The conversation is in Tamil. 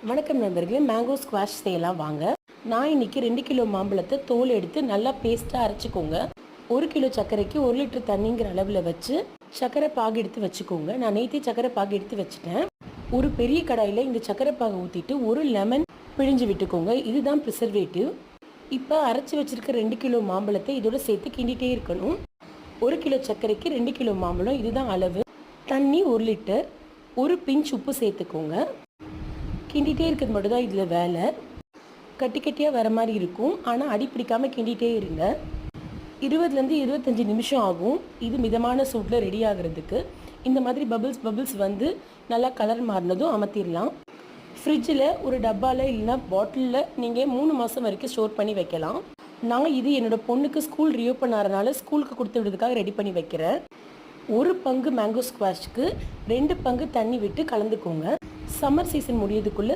வணக்கம் நண்பர்களே, மேங்கோ ஸ்குவாஷ் செய்யலாம் வாங்க. நான் இன்னைக்கு 2 கிலோ மாம்பழத்தை தோல் எடுத்து நல்லா பேஸ்ட்டாக அரைச்சிக்கோங்க. 1 கிலோ சர்க்கரைக்கு 1 லிட்டர் தண்ணிங்கிற அளவில் வச்சு சர்க்கரை பாகு எடுத்து வச்சுக்கோங்க. நான் நேற்றே சர்க்கரை பாகு எடுத்து வச்சுட்டேன். ஒரு பெரிய கடாயில் இந்த சர்க்கரை பாகு ஊற்றிட்டு ஒரு லெமன் பிழிஞ்சு விட்டுக்கோங்க. இதுதான் ப்ரிசர்வேட்டிவ். இப்போ அரைச்சி வச்சுருக்க 2 கிலோ மாம்பழத்தை இதோட சேர்த்து கிண்டிகிட்டே இருக்கணும். 1 கிலோ சர்க்கரைக்கு 2 கிலோ மாம்பழம், இதுதான் அளவு. தண்ணி 1 லிட்டர், ஒரு பிஞ்ச் உப்பு சேர்த்துக்கோங்க. கிண்டிகிட்டே இருக்கிறது மட்டும் தான் இதில் வேலை. கட்டி கட்டியாக வர மாதிரி இருக்கும், ஆனால் அடி பிடிக்காமல் கிண்டிகிட்டே இருங்க. 20லேருந்து 25 நிமிஷம் ஆகும் இது மிதமான சூட்டில் ரெடி ஆகிறதுக்கு. இந்த மாதிரி பபிள்ஸ் வந்து நல்லா கலர் மாறினதும் அமர்த்திடலாம். ஃப்ரிட்ஜில் ஒரு டப்பாவில் இல்லைன்னா பாட்டிலில் நீங்கள் 3 மாதம் வரைக்கும் ஸ்டோர் பண்ணி வைக்கலாம். நான் இது என்னோடய பொண்ணுக்கு ஸ்கூல் ரீஓப்பன் ஆகிறனால ஸ்கூலுக்கு கொடுத்து விடுறதுக்காக ரெடி பண்ணி வைக்கிறேன். 1 பங்கு மேங்கோ ஸ்குவாஷ்க்கு 2 பங்கு தண்ணி விட்டு கலந்துக்கோங்க. Summer season முடியறதுக்குள்ளே